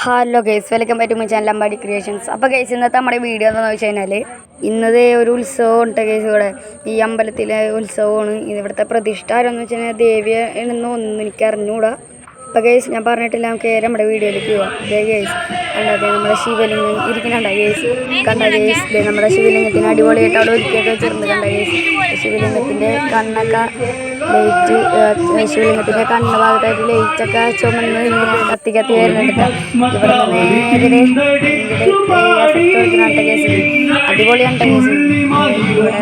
Hello guys, welcome back to my channel Ambadi creations. അപ്പോൾ guys, ഇന്നത്തെ നമ്മുടെ വീഡിയോ എന്താണെന്ന് വെച്ച് കഴിഞ്ഞാൽ ഇന്നത്തെ ഒരു ഉത്സവം ഉണ്ട് ഗൈസ്. ഇവിടെ ഈ അമ്പലത്തിലെ ഉത്സവമാണ്. ഇവിടുത്തെ പ്രതിഷ്ഠ ആരെന്ന് വെച്ച് കഴിഞ്ഞാൽ ദേവിയെ എന്നൊന്നും എനിക്ക് അറിഞ്ഞുകൂടാ. അപ്പോൾ ഗൈസ്, ഞാൻ പറഞ്ഞിട്ടില്ല, നമുക്ക് നമ്മുടെ വീഡിയോയിലേക്ക് പോവാം. ഇതേ ഗൈസ് കണ്ടത് നമ്മുടെ ശിവലിംഗം ഇരിക്കുന്നുണ്ട ഗൈസ്. കണ്ട ഗൈസ്, ഇതേ നമ്മുടെ ശിവലിംഗത്തിന് അടിപൊളിയായിട്ട് അവിടെ ഒരുക്കിയൊക്കെ വെച്ചിട്ടുണ്ട്. കണ്ട ഗൈസ്, ശിവലിംഗത്തിൻ്റെ കണ്ണൊക്കെ ലൈറ്റ്, ശിവലിംഗത്തിൻ്റെ കണ്ണ് ഭാഗത്തായിട്ട് ലൈറ്റൊക്കെ ചുമന്ന് ഇങ്ങനെ കത്തി കത്തി വരുന്നുണ്ട്. ഇവിടെ നേരെ എഫക്റ്റ് കേസ് അടിപൊളിയാണ് കേസ്. ഇവിടെ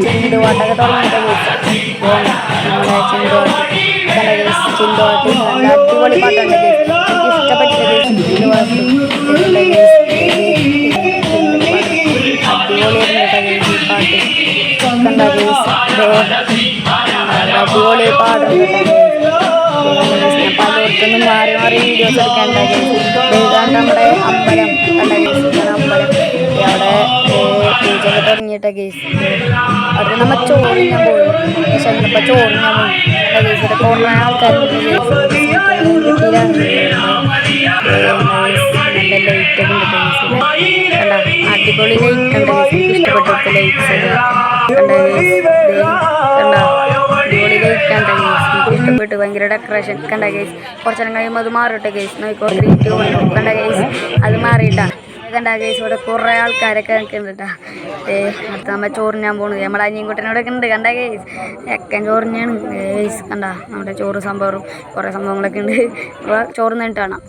ചിന്തുവാട്ടൊക്കെ തുടങ്ങിയിട്ട് ചിന്തുവാട്ട് നല്ല അടിപൊളി പാട്ടുണ്ട്. ഇഷ്ടപ്പെട്ടില്ല ചിന്തുവാട്ട് അടിപൊളിയായിരുന്നു പാട്ട്. കണ്ട അടിപൊളി പാടുണ്ട്. ഞാൻ പലയിടത്തൊന്നും മാറി മാറി വീഡിയോസ് എടുക്കേണ്ട ഇതാണ് നമ്മുടെ അമ്പലം. കണ്ട കേസ് അമ്പലം അവിടെ പൂജയൊക്കെ തുടങ്ങിയിട്ട കേസ്. അവിടെ നമ്മൾ ചോറിനാൻ പോകും. പക്ഷെ ഇന്നിപ്പോൾ ചോറിനാൻ പോകും കേസിൻ്റെ കുറേ ആൾക്കാരുണ്ട് കേസ്. നല്ല ലൈറ്റൊക്കെ ഉണ്ട് കേസ്. കണ്ട അടിപൊളി ലൈറ്റ് ഉണ്ട് കേസ്. ഇഷ്ടപ്പെട്ട ലൈറ്റ്സ് കണ്ട കേസ്. കണ്ട അടിപൊളി ലൈറ്റ് കണ്ട കേസ്. എനിക്ക് ഇഷ്ടപ്പെട്ടു. ഭയങ്കര ഡെക്കറേഷൻ കണ്ട കേസ്. കുറച്ചെല്ലാം കഴിയുമ്പോൾ അത് മാറിയിട്ട കേസ്. നോക്കോ 3, 2, 1 കണ്ട കേസ്. അത് മാറിയിട്ടാ കണ്ട കേസ്. ഇവിടെ കുറേ ആൾക്കാരൊക്കെ നിൽക്കുന്നുണ്ട്. അടുത്ത നമ്മൾ ചോറിനാൻ പോകുന്നത് നമ്മളെ അനിയൻകുട്ടനോടൊക്കെ ഉണ്ട്. കണ്ട കേസ് എക്കൻ ചോറിനാണ് കേസ്. കണ്ട നമ്മുടെ ചോറ് സംഭവം കുറേ സംഭവങ്ങളൊക്കെ ഉണ്ട്. അപ്പോൾ ചോറ് നിന്നിട്ട് കാണാം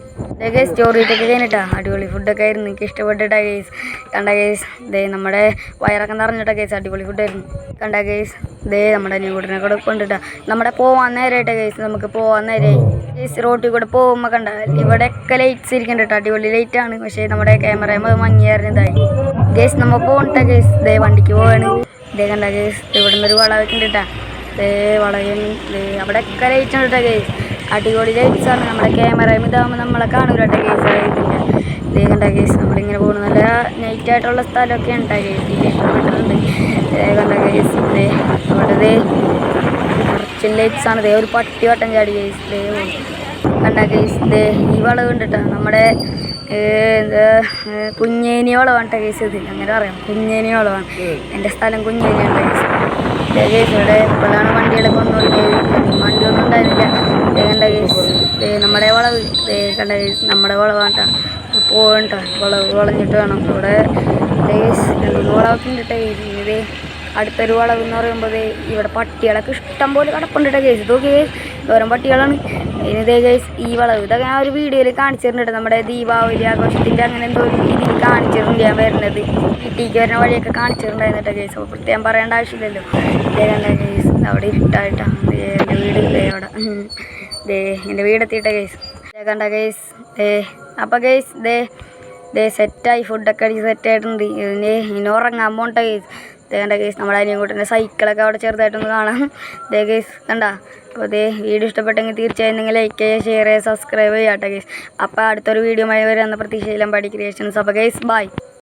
കേസ്. ചോറിട്ടൊക്കെ കഴിഞ്ഞിട്ടാ അടിപൊളി ഫുഡൊക്കെ ആയിരുന്നു. എനിക്ക് ഇഷ്ടപ്പെട്ടിട്ടാ കേസ്. കണ്ട കേസ് നമ്മുടെ വയറൊക്കെ നിറഞ്ഞിട്ട കേസ്. അടിപൊളി ഫുഡായിരുന്നു. കണ്ട കേസ്. നമ്മുടെ അനിയൻകുട്ടനെ കൂടെ കൊണ്ടിട്ടാ നമ്മുടെ പോവാൻ നേരമായിട്ട കേസ്. നമുക്ക് പോവാൻ നേരമായി കേസ്. റോട്ടിൽ കൂടെ പോകുമ്പോൾ കണ്ട ഇവിടെയൊക്കെ ലൈറ്റ്സ് ഇരിക്കുന്നുണ്ട്. അടിപൊളി ലൈറ്റാണ്. പക്ഷേ നമ്മുടെ ക്യാമറയുമ്പോൾ മങ്ങിയായിരുന്നതായി കേസ്. നമ്മൾ പോകണ്ട കേസ്. വണ്ടിക്ക് പോവാണ്. കണ്ട കേസ്. ഇവിടെ നിന്നൊരു വളവൊക്കെ ഉണ്ട് കേട്ടാ. വളയും അവിടെയൊക്കെ ലൈറ്റ് ഉണ്ട് കേട്ടോ കേസ്. അടിപൊളി ലൈറ്റ്സാണ്. നമ്മുടെ ക്യാമറയും ഇതാകുമ്പോൾ നമ്മളെ കാണൂല കേട്ടോ കേസ്. ഇതിൻ്റെ കണ്ട കേസ്. നമ്മളിങ്ങനെ പോകുന്ന നല്ല നൈറ്റായിട്ടുള്ള സ്ഥലമൊക്കെ ഉണ്ടാ കേസ്. എനിക്ക് ഇഷ്ടപ്പെട്ടിട്ടുണ്ട്. കണ്ട കേസ്. അവിടെ കുറച്ച് ലൈറ്റ്സാണ്. ഒരു പട്ടി വട്ടം ചാടി കേസ്. കണ്ട കേസ്. ഈ വളവ് ഉണ്ട് കേട്ടോ. നമ്മുടെ കുഞ്ഞേനി വളവാണ് കേട്ടോ കേസ്. ഇത് അങ്ങനെ പറയാം. കുഞ്ഞേനി വളവാണ്. എൻ്റെ സ്ഥലം കുഞ്ഞേനിയാണ് കേസ്. കേസ് ഇവിടെ ഇപ്പോഴാണ് വണ്ടികളൊക്കെ വന്നുകൊടുക്കുന്നത്. വണ്ടിയൊന്നും ഉണ്ടായിരുന്നില്ല. കണ്ട കേസ്. നമ്മുടെ വളവ് കണ്ട കേസ്. നമ്മുടെ വളവാണ്ട പോകണ്ട. വളഞ്ഞിട്ട് വേണം. ഇവിടെ കേസ് 2 വളവൊക്കെ ഉണ്ട് കേട്ടോ കേസ്. ഇത് അടുത്തൊരു വളവ് എന്ന് പറയുമ്പോൾ ഇവിടെ പട്ടികളൊക്കെ ഇഷ്ടം പോലെ കിടപ്പുണ്ട് കേസ്. ഇതൊക്കെ ഓരോ പട്ടികളാണ്. ഇതേ കേസ്. ഈ വളവ് ഇതൊക്കെ ഞാൻ ഒരു വീഡിയോയിൽ കാണിച്ചിട്ടുണ്ട്. നമ്മുടെ ദീപാവലി ആഘോഷത്തിൻ്റെ അങ്ങനെ എന്തോ ഒരു രീതിയിൽ കാണിച്ചിട്ടുണ്ട് ഞാൻ വരുന്നത്. വീട്ടിലേക്ക് വരുന്ന വഴിയൊക്കെ കാണിച്ചിട്ടുണ്ടായിരുന്നു കേസ്. അപ്പോൾ പ്രത്യേകം പറയേണ്ട ആവശ്യമില്ലല്ലോ. കണ്ട കേസ്. അവിടെ ഇരുട്ടായിട്ടാണ് എൻ്റെ വീട്. അവിടെ എൻ്റെ വീടെത്തിയിട്ട കേസ്. കണ്ട കേസ്. അപ്പോൾ കേസ് സെറ്റായി. ഫുഡൊക്കെ അടിച്ച് സെറ്റായിട്ടുണ്ട്. ഇനി ഉറങ്ങാൻ പോകണ്ട കേസ്. കണ്ട കേസ്. നമ്മുടെ അനിയൻകുട്ടൻ്റെ സൈക്കിളൊക്കെ അവിടെ ചെറുതായിട്ടൊന്ന് കാണാം. കേസ് കണ്ട. അപ്പോൾ വീഡിയോ ഇഷ്ടപ്പെട്ടെങ്കിൽ തീർച്ചയായും നിങ്ങൾ ലൈക്ക് ചെയ്യുക, ഷെയർ ചെയ്യുക, സബ്സ്ക്രൈബ് ചെയ്യാട്ടെ കേസ്. അപ്പോൾ അടുത്തൊരു വീഡിയോ വരെ എന്ന പ്രതീക്ഷയിലും അമ്പാടി ക്രിയേഷൻസ്. അപ്പോൾ കേസ് ബൈ.